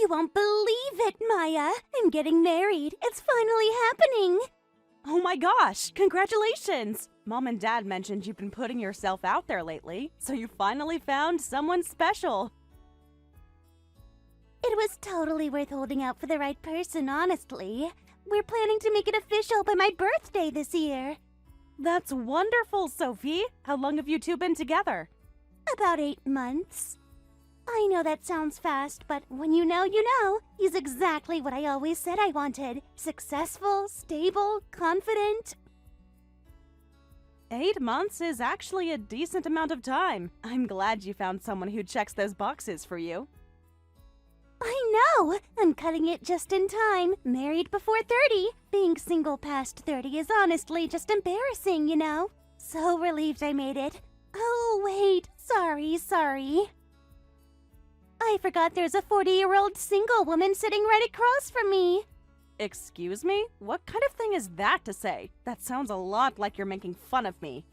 You won't believe it, Maya. I'm getting married. It's finally happening. Oh my gosh, congratulations! Mom and Dad mentioned you've been putting yourself out there lately, so you finally found someone special. It was totally worth holding out for the right person, honestly. We're planning to make it official by my birthday this year. That's wonderful, Sophie. How long have you two been together? About 8 months. I know that sounds fast, but when you know, you know. He's exactly what I always said I wanted. Successful, stable, confident. 8 months is actually a decent amount of time. I'm glad you found someone who checks those boxes for you. I know! I'm cutting it just in time. Married before 30. Being single past 30 is honestly just embarrassing, you know? So relieved I made it. Oh, wait. Sorry. I forgot there's a 40-year-old single woman sitting right across from me. Excuse me? What kind of thing is that to say? That sounds a lot like you're making fun of me.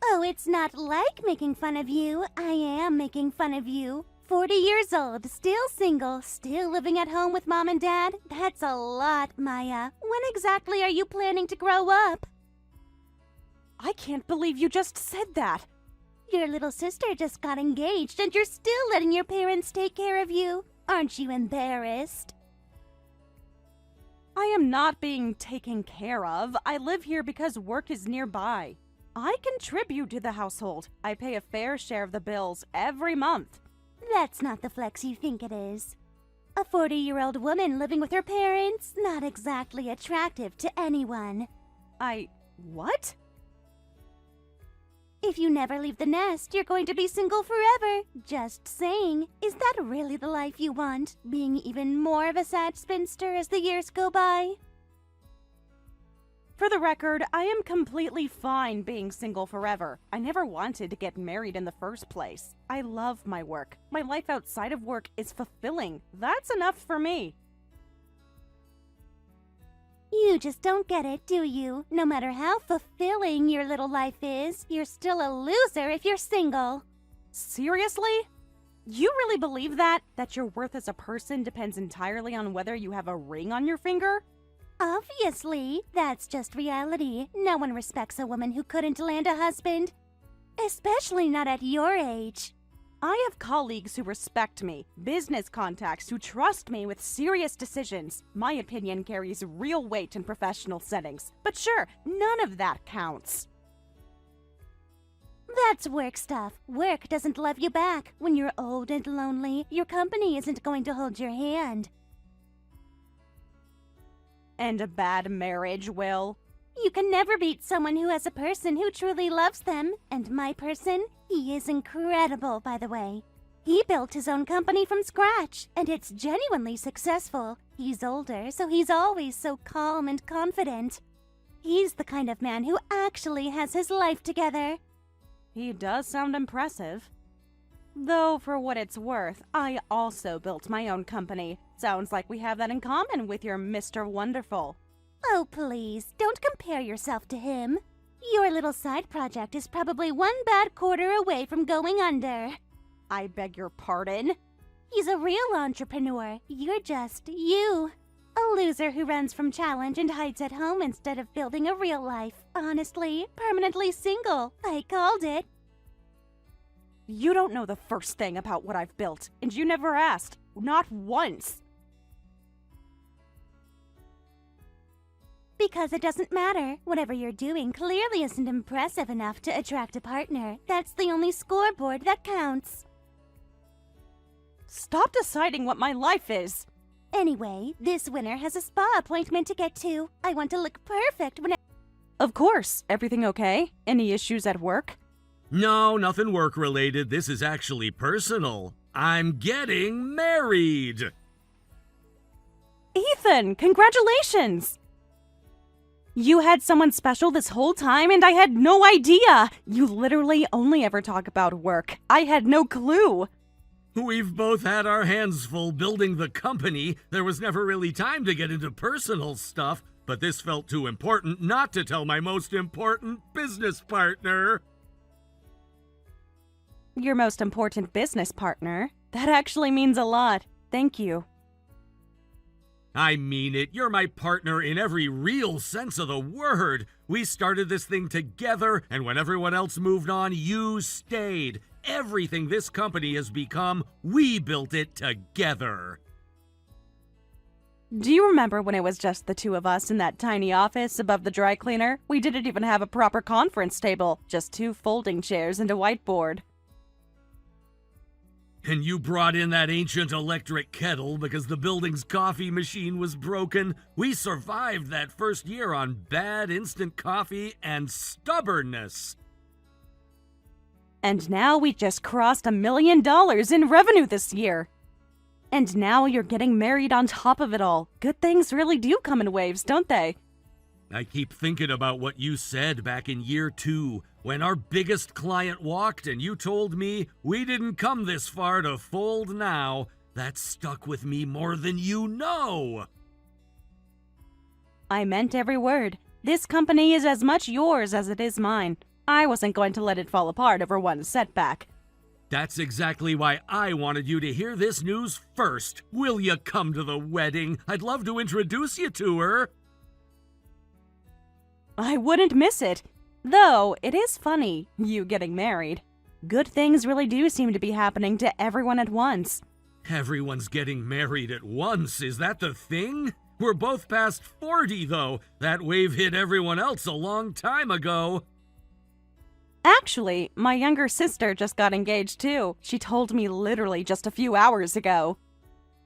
Oh, it's not like making fun of you. I am making fun of you. 40 years old, still single, still living at home with Mom and Dad. That's a lot, Maya. When exactly are you planning to grow up? I can't believe you just said that. Your little sister just got engaged and you're still letting your parents take care of you. Aren't you embarrassed? I am not being taken care of. I live here because work is nearby. I contribute to the household. I pay a fair share of the bills every month. That's not the flex you think it is. A 40-year-old woman living with her parents, not exactly attractive to anyone. What? If you never leave the nest, you're going to be single forever. Just saying. Is that really the life you want? Being even more of a sad spinster as the years go by? For the record, I am completely fine being single forever. I never wanted to get married in the first place. I love my work. My life outside of work is fulfilling. That's enough for me. You just don't get it, do you? No matter how fulfilling your little life is, you're still a loser if you're single. Seriously? You really believe that? That your worth as a person depends entirely on whether you have a ring on your finger? Obviously, that's just reality. No one respects a woman who couldn't land a husband. Especially not at your age. I have colleagues who respect me, business contacts who trust me with serious decisions. My opinion carries real weight in professional settings. But sure, none of that counts. That's work stuff. Work doesn't love you back. When you're old and lonely, your company isn't going to hold your hand. And a bad marriage will. You can never beat someone who has a person who truly loves them. And my person, he is incredible, by the way. He built his own company from scratch, and it's genuinely successful. He's older, so he's always so calm and confident. He's the kind of man who actually has his life together. He does sound impressive. Though, for what it's worth, I also built my own company. Sounds like we have that in common with your Mr. Wonderful. Oh, please, don't compare yourself to him. Your little side project is probably one bad quarter away from going under. I beg your pardon? He's a real entrepreneur. You're just you. A loser who runs from challenge and hides at home instead of building a real life. Honestly, permanently single. I called it. You don't know the first thing about what I've built, and you never asked. Not once. Because it doesn't matter. Whatever you're doing clearly isn't impressive enough to attract a partner. That's the only scoreboard that counts. Stop deciding what my life is. Anyway, this winter has a spa appointment to get to. I want to look perfect when Of course. Everything okay? Any issues at work? No, nothing work-related. This is actually personal. I'm getting married! Ethan, congratulations! You had someone special this whole time and I had no idea! You literally only ever talk about work. I had no clue! We've both had our hands full building the company. There was never really time to get into personal stuff, but this felt too important not to tell my most important business partner. Your most important business partner? That actually means a lot. Thank you. I mean it. You're my partner in every real sense of the word. We started this thing together, and when everyone else moved on, you stayed. Everything this company has become, we built it together. Do you remember when it was just the two of us in that tiny office above the dry cleaner? We didn't even have a proper conference table, just 2 folding chairs and a whiteboard. And you brought in that ancient electric kettle because the building's coffee machine was broken. We survived that first year on bad instant coffee and stubbornness. And now we just crossed $1 million in revenue this year. And now you're getting married on top of it all. Good things really do come in waves, don't they? I keep thinking about what you said back in year 2, when our biggest client walked and you told me we didn't come this far to fold now. That stuck with me more than you know. I meant every word. This company is as much yours as it is mine. I wasn't going to let it fall apart over one setback. That's exactly why I wanted you to hear this news first. Will you come to the wedding? I'd love to introduce you to her. I wouldn't miss it. Though, it is funny, you getting married. Good things really do seem to be happening to everyone at once. Everyone's getting married at once, is that the thing? We're both past 40, though. That wave hit everyone else a long time ago. Actually, my younger sister just got engaged too. She told me literally just a few hours ago.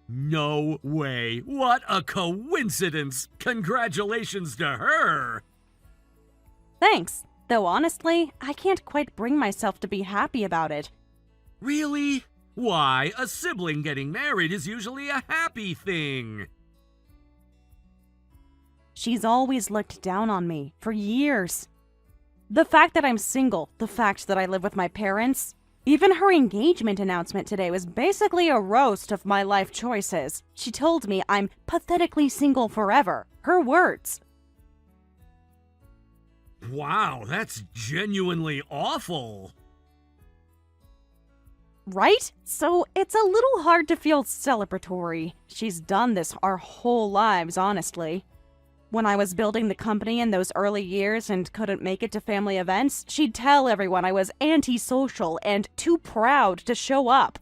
No way. What a coincidence. Congratulations to her. Thanks. Though honestly, I can't quite bring myself to be happy about it. Really? Why? A sibling getting married is usually a happy thing. She's always looked down on me, for years. The fact that I'm single, the fact that I live with my parents, even her engagement announcement today was basically a roast of my life choices. She told me I'm pathetically single forever. Her words. Wow, that's genuinely awful. Right? So it's a little hard to feel celebratory. She's done this our whole lives, honestly. When I was building the company in those early years and couldn't make it to family events, she'd tell everyone I was antisocial and too proud to show up.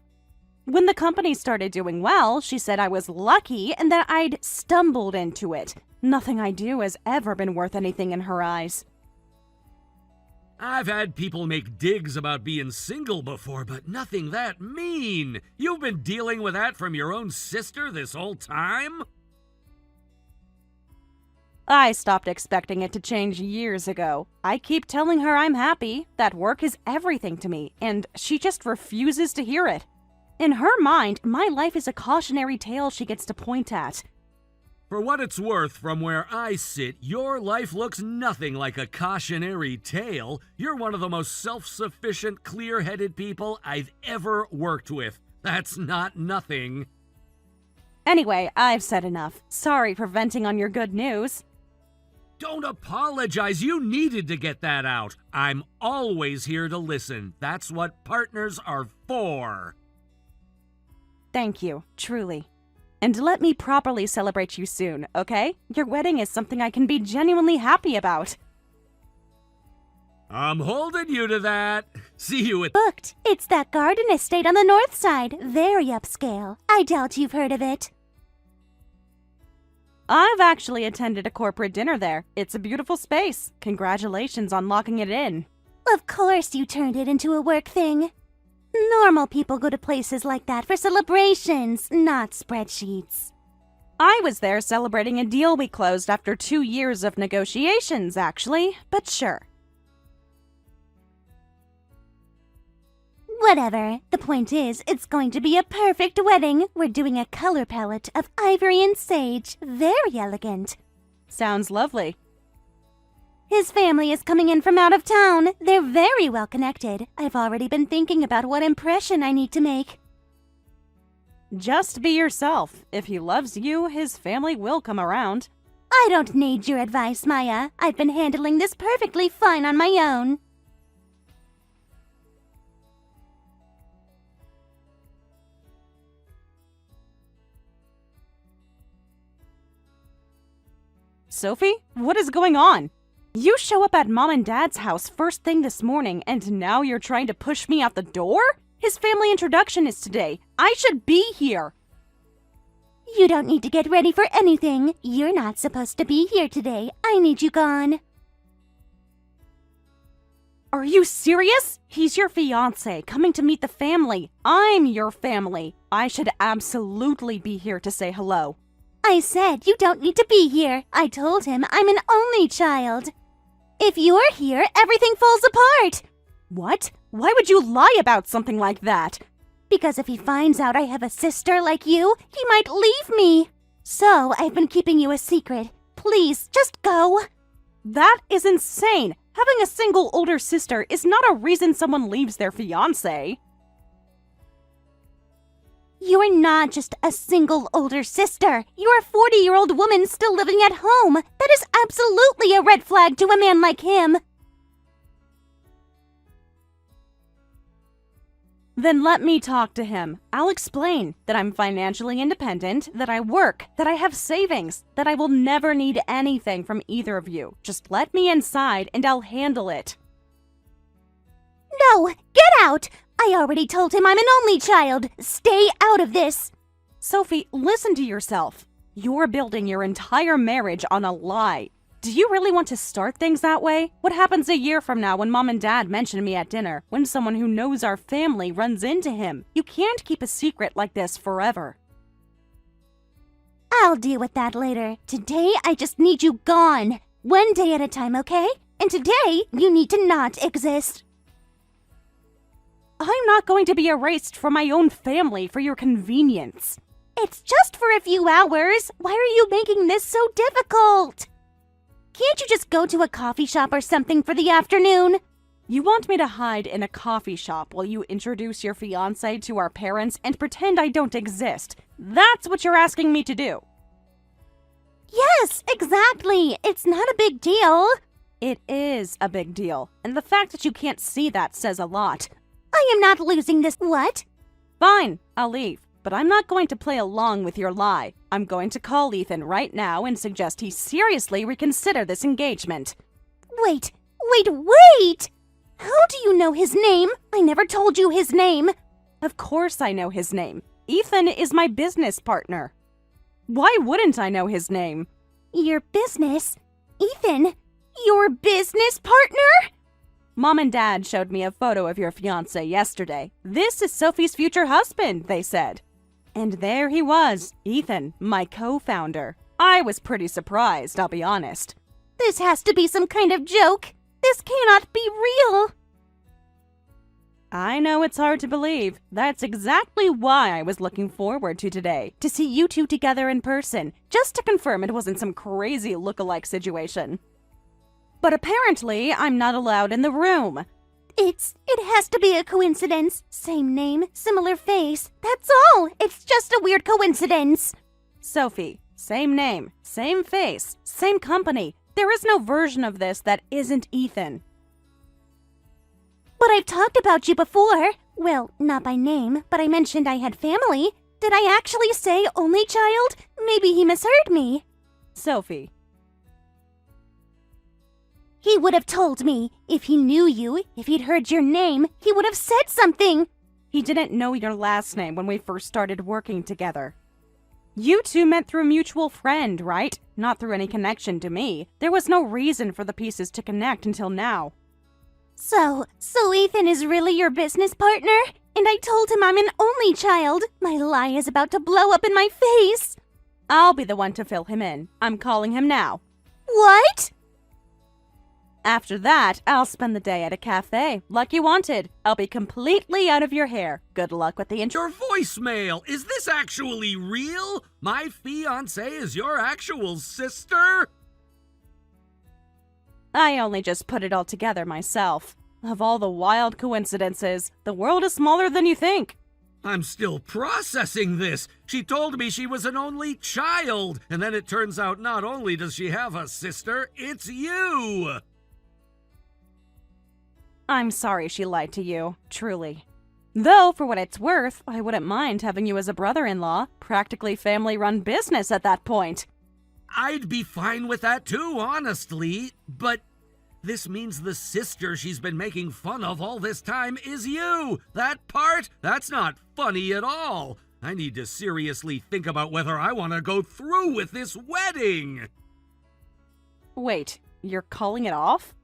When the company started doing well, she said I was lucky and that I'd stumbled into it. Nothing I do has ever been worth anything in her eyes. I've had people make digs about being single before, but nothing that mean. You've been dealing with that from your own sister this whole time? I stopped expecting it to change years ago. I keep telling her I'm happy, that work is everything to me, and she just refuses to hear it. In her mind, my life is a cautionary tale she gets to point at. For what it's worth, from where I sit, your life looks nothing like a cautionary tale. You're one of the most self-sufficient, clear-headed people I've ever worked with. That's not nothing. Anyway, I've said enough. Sorry for venting on your good news. Don't apologize. You needed to get that out. I'm always here to listen. That's what partners are for. Thank you, truly. And let me properly celebrate you soon, okay? Your wedding is something I can be genuinely happy about. I'm holding you to that. See you at... Booked. It's that garden estate on the north side. Very upscale. I doubt you've heard of it. I've actually attended a corporate dinner there. It's a beautiful space. Congratulations on locking it in. Of course you turned it into a work thing. Normal people go to places like that for celebrations, not spreadsheets. I was there celebrating a deal we closed after 2 years of negotiations, actually, but sure. Whatever. The point is, it's going to be a perfect wedding. We're doing a color palette of ivory and sage. Very elegant. Sounds lovely. His family is coming in from out of town. They're very well connected. I've already been thinking about what impression I need to make. Just be yourself. If he loves you, his family will come around. I don't need your advice, Maya. I've been handling this perfectly fine on my own. Sophie, what is going on? You show up at Mom and Dad's house first thing this morning, and now you're trying to push me out the door? His family introduction is today. I should be here. You don't need to get ready for anything. You're not supposed to be here today. I need you gone. Are you serious? He's your fiancé, coming to meet the family. I'm your family. I should absolutely be here to say hello. I said you don't need to be here. I told him I'm an only child. If you're here, everything falls apart. What? Why would you lie about something like that? Because if he finds out I have a sister like you, he might leave me. So I've been keeping you a secret. Please, just go. That is insane. Having a single older sister is not a reason someone leaves their fiancé. You're not just a single older sister. You're a 40-year-old woman still living at home. That is absolutely a red flag to a man like him. Then let me talk to him. I'll explain that I'm financially independent, that I work, that I have savings, that I will never need anything from either of you. Just let me inside and I'll handle it. No, get out! I already told him I'm an only child. Stay out of this. Sophie, listen to yourself. You're building your entire marriage on a lie. Do you really want to start things that way? What happens a year from now when Mom and Dad mention me at dinner, when someone who knows our family runs into him? You can't keep a secret like this forever. I'll deal with that later. Today, I just need you gone. One day at a time, okay? And today, you need to not exist. I'm not going to be erased from my own family for your convenience. It's just for a few hours. Why are you making this so difficult? Can't you just go to a coffee shop or something for the afternoon? You want me to hide in a coffee shop while you introduce your fiancé to our parents and pretend I don't exist? That's what you're asking me to do. Yes, exactly. It's not a big deal. It is a big deal, and the fact that you can't see that says a lot. I am not losing this. What? Fine, I'll leave. But I'm not going to play along with your lie. I'm going to call Ethan right now and suggest he seriously reconsider this engagement. Wait! How do you know his name? I never told you his name. Of course I know his name. Ethan is my business partner. Why wouldn't I know his name? Your business? Ethan, your business partner? Mom and Dad showed me a photo of your fiancé yesterday. This is Sophie's future husband, they said. And there he was, Ethan, my co-founder. I was pretty surprised, I'll be honest. This has to be some kind of joke. This cannot be real. I know it's hard to believe. That's exactly why I was looking forward to today, to see you two together in person, just to confirm it wasn't some crazy look-alike situation. But apparently, I'm not allowed in the room. It has to be a coincidence. Same name, similar face. That's all. It's just a weird coincidence. Sophie, same name, same face, same company. There is no version of this that isn't Ethan. But I've talked about you before. Well, not by name, but I mentioned I had family. Did I actually say only child? Maybe he misheard me. Sophie. He would have told me. If he knew you, if he'd heard your name, he would have said something. He didn't know your last name when we first started working together. You two met through a mutual friend, right? Not through any connection to me. There was no reason for the pieces to connect until now. So Ethan is really your business partner? And I told him I'm an only child. My lie is about to blow up in my face. I'll be the one to fill him in. I'm calling him now. What? After that, I'll spend the day at a cafe, like you wanted. I'll be completely out of your hair. Good luck with the intro. Your voicemail! Is this actually real? My fiancé is your actual sister? I only just put it all together myself. Of all the wild coincidences, the world is smaller than you think. I'm still processing this. She told me she was an only child, and then it turns out not only does she have a sister, it's you! I'm sorry she lied to you, truly. Though, for what it's worth, I wouldn't mind having you as a brother-in-law, practically family-run business at that point. I'd be fine with that too, honestly, but this means the sister she's been making fun of all this time is you. That part? That's not funny at all. I need to seriously think about whether I want to go through with this wedding. Wait, you're calling it off?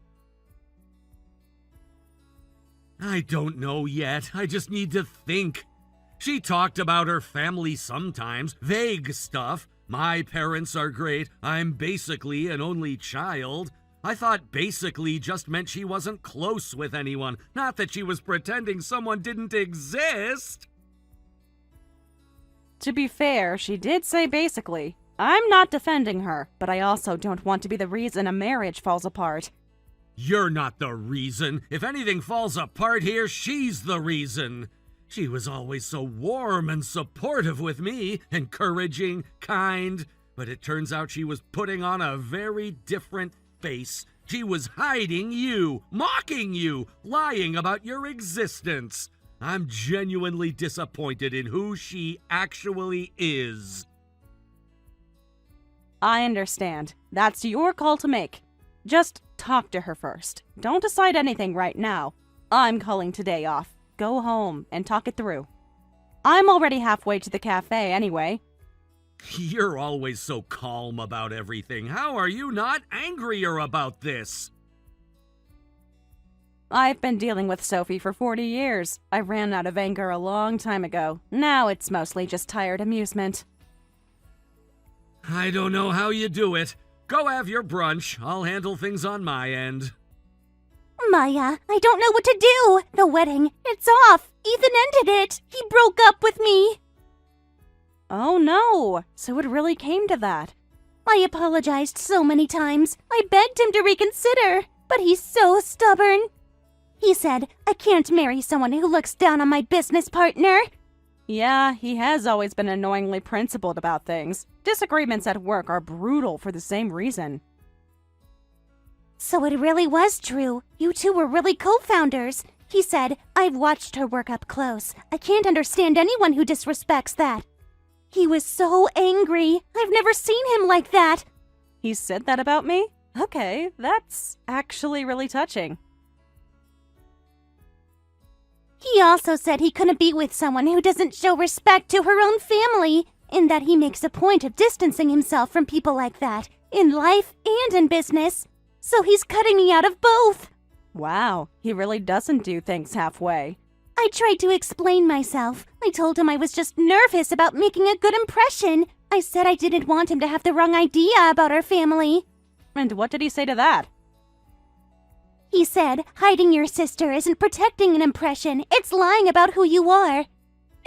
I don't know yet. I just need to think. She talked about her family sometimes, vague stuff. My parents are great. I'm basically an only child. I thought basically just meant she wasn't close with anyone, not that she was pretending someone didn't exist. To be fair, she did say basically. I'm not defending her, but I also don't want to be the reason a marriage falls apart. You're not the reason. If anything falls apart here, she's the reason. She was always so warm and supportive with me, encouraging, kind, but it turns out she was putting on a very different face. She was hiding you, mocking you, lying about your existence. I'm genuinely disappointed in who she actually is. I understand. That's your call to make. Just talk to her first. Don't decide anything right now. I'm calling today off. Go home and talk it through. I'm already halfway to the cafe anyway. You're always so calm about everything. How are you not angrier about this? I've been dealing with Sophie for 40 years. I ran out of anger a long time ago. Now it's mostly just tired amusement. I don't know how you do it. Go have your brunch. I'll handle things on my end. Maya, I don't know what to do. The wedding, it's off. Ethan ended it. He broke up with me. Oh no, so it really came to that. I apologized so many times. I begged him to reconsider, but he's so stubborn. He said, I can't marry someone who looks down on my business partner. Yeah, he has always been annoyingly principled about things. Disagreements at work are brutal for the same reason. So it really was true. You two were really co-founders. He said, I've watched her work up close. I can't understand anyone who disrespects that. He was so angry. I've never seen him like that. He said that about me? Okay, that's actually really touching. He also said he couldn't be with someone who doesn't show respect to her own family, and that he makes a point of distancing himself from people like that, in life and in business. So he's cutting me out of both. Wow, he really doesn't do things halfway. I tried to explain myself. I told him I was just nervous about making a good impression. I said I didn't want him to have the wrong idea about our family. And what did he say to that? He said, hiding your sister isn't protecting an impression, it's lying about who you are.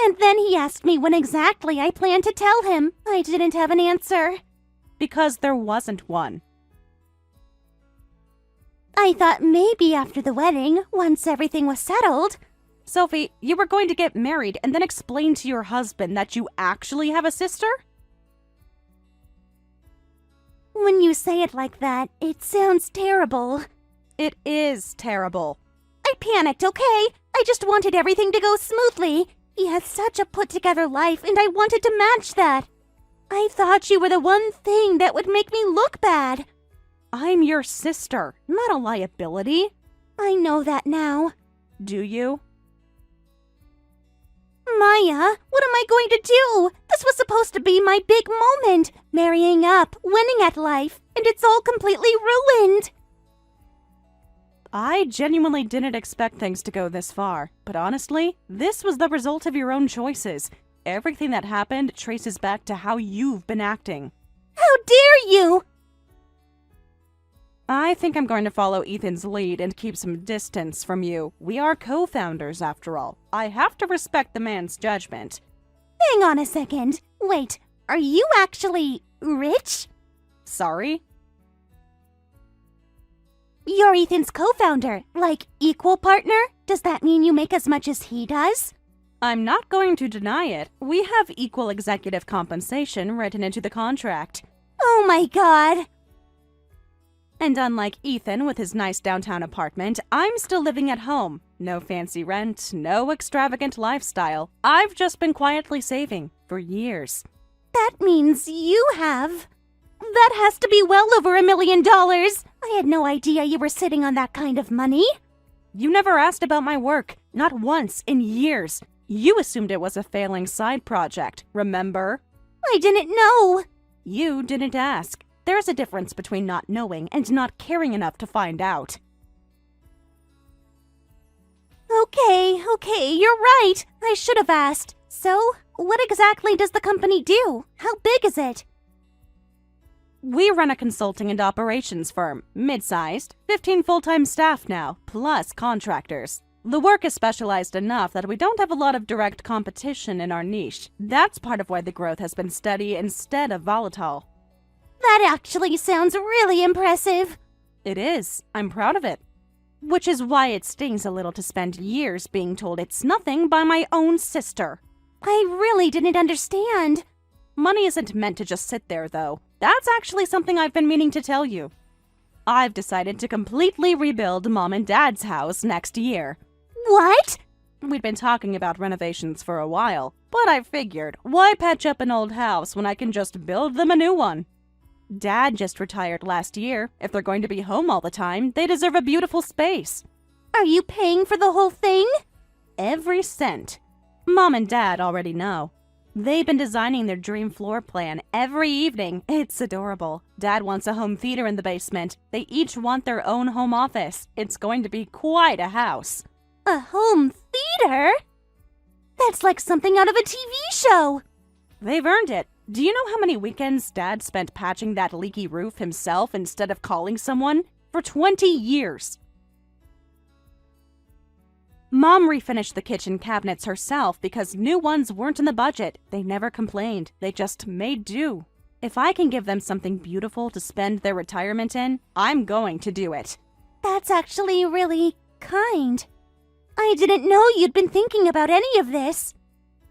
And then he asked me when exactly I planned to tell him. I didn't have an answer. Because there wasn't one. I thought maybe after the wedding, once everything was settled. Sophie, you were going to get married and then explain to your husband that you actually have a sister? When you say it like that, it sounds terrible. It is terrible. I panicked, okay? I just wanted everything to go smoothly. He has such a put-together life, and I wanted to match that. I thought you were the one thing that would make me look bad. I'm your sister, not a liability. I know that now. Do you? Maya, what am I going to do? This was supposed to be my big moment. Marrying up, winning at life, and it's all completely ruined. I genuinely didn't expect things to go this far, but honestly, this was the result of your own choices. Everything that happened traces back to how you've been acting. How dare you! I think I'm going to follow Ethan's lead and keep some distance from you. We are co-founders, after all. I have to respect the man's judgment. Hang on a second. Wait, are you actually rich? Sorry? You're Ethan's co-founder, like equal partner? Does that mean you make as much as he does? I'm not going to deny it. We have equal executive compensation written into the contract. Oh my god! And unlike Ethan with his nice downtown apartment, I'm still living at home. No fancy rent, no extravagant lifestyle. I've just been quietly saving for years. That means you have That has to be well over $1 million. I had no idea you were sitting on that kind of money. You never asked about my work, not once in years. You assumed it was a failing side project, remember? I didn't know. You didn't ask. There's a difference between not knowing and not caring enough to find out. Okay, you're right. I should have asked. So, what exactly does the company do? How big is it? We run a consulting and operations firm, mid-sized, 15 full-time staff now, plus contractors. The work is specialized enough that we don't have a lot of direct competition in our niche. That's part of why the growth has been steady instead of volatile. That actually sounds really impressive. It is. I'm proud of it. Which is why it stings a little to spend years being told it's nothing by my own sister. I really didn't understand. Money isn't meant to just sit there, though. That's actually something I've been meaning to tell you. I've decided to completely rebuild Mom and Dad's house next year. What? We'd been talking about renovations for a while, but I figured, why patch up an old house when I can just build them a new one? Dad just retired last year. If they're going to be home all the time, they deserve a beautiful space. Are you paying for the whole thing? Every cent. Mom and Dad already know. They've been designing their dream floor plan every evening. It's adorable. Dad wants a home theater in the basement. They each want their own home office. It's going to be quite a house. A home theater? That's like something out of a TV show. They've earned it. Do you know how many weekends Dad spent patching that leaky roof himself instead of calling someone? For 20 years. Mom refinished the kitchen cabinets herself because new ones weren't in the budget. They never complained. They just made do. If I can give them something beautiful to spend their retirement in, I'm going to do it. That's actually really kind. I didn't know you'd been thinking about any of this.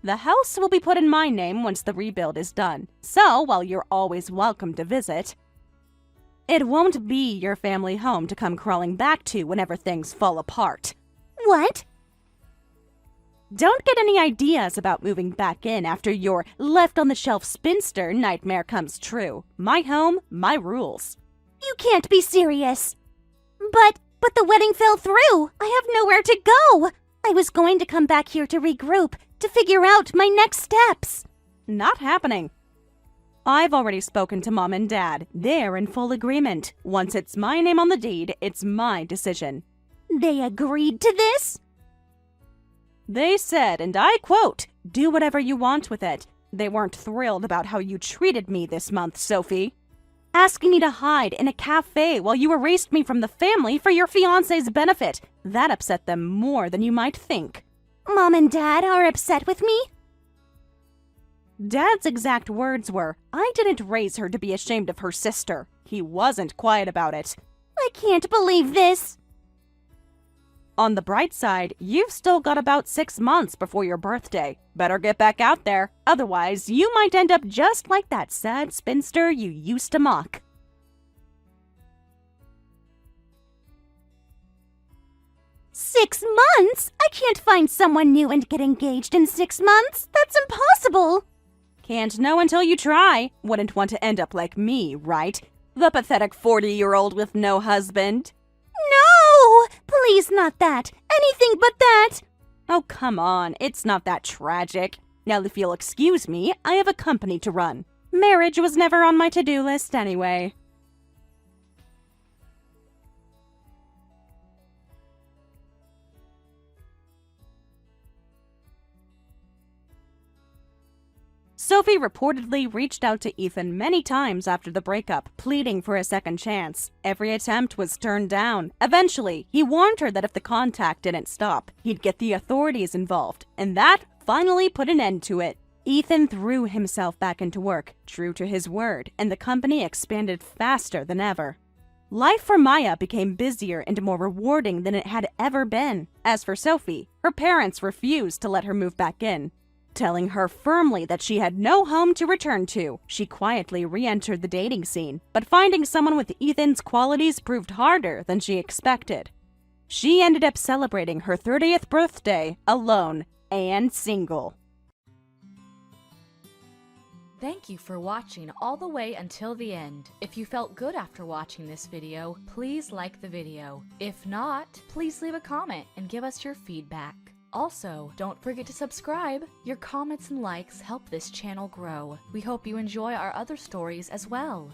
The house will be put in my name once the rebuild is done, so while you're always welcome to visit, it won't be your family home to come crawling back to whenever things fall apart. What? Don't get any ideas about moving back in after your left-on-the-shelf spinster nightmare comes true. My home, my rules. You can't be serious. But the wedding fell through. I have nowhere to go. I was going to come back here to regroup, to figure out my next steps. Not happening. I've already spoken to Mom and Dad. They're in full agreement. Once it's my name on the deed, it's my decision. They agreed to this? They said, and I quote, "Do whatever you want with it." They weren't thrilled about how you treated me this month, Sophie. Asking me to hide in a cafe while you erased me from the family for your fiancé's benefit. That upset them more than you might think. Mom and Dad are upset with me? Dad's exact words were, "I didn't raise her to be ashamed of her sister." He wasn't quiet about it. I can't believe this. On the bright side, you've still got about 6 months before your birthday. Better get back out there. Otherwise, you might end up just like that sad spinster you used to mock. "6 months? I can't find someone new and get engaged in 6 months. That's impossible. Can't know until you try. Wouldn't want to end up like me, right? The pathetic 40-year-old with no husband. No! Please, not that. Anything but that. Oh, come on. It's not that tragic. Now, if you'll excuse me, I have a company to run. Marriage was never on my to-do list anyway. Sophie reportedly reached out to Ethan many times after the breakup, pleading for a second chance. Every attempt was turned down. Eventually, he warned her that if the contact didn't stop, he'd get the authorities involved, and that finally put an end to it. Ethan threw himself back into work, true to his word, and the company expanded faster than ever. Life for Maya became busier and more rewarding than it had ever been. As for Sophie, her parents refused to let her move back in. Telling her firmly that she had no home to return to, she quietly re-entered the dating scene, but finding someone with Ethan's qualities proved harder than she expected. She ended up celebrating her 30th birthday alone and single. Thank you for watching all the way until the end. If you felt good after watching this video, please like the video. If not, please leave a comment and give us your feedback. Also, don't forget to subscribe. Your comments and likes help this channel grow. We hope you enjoy our other stories as well.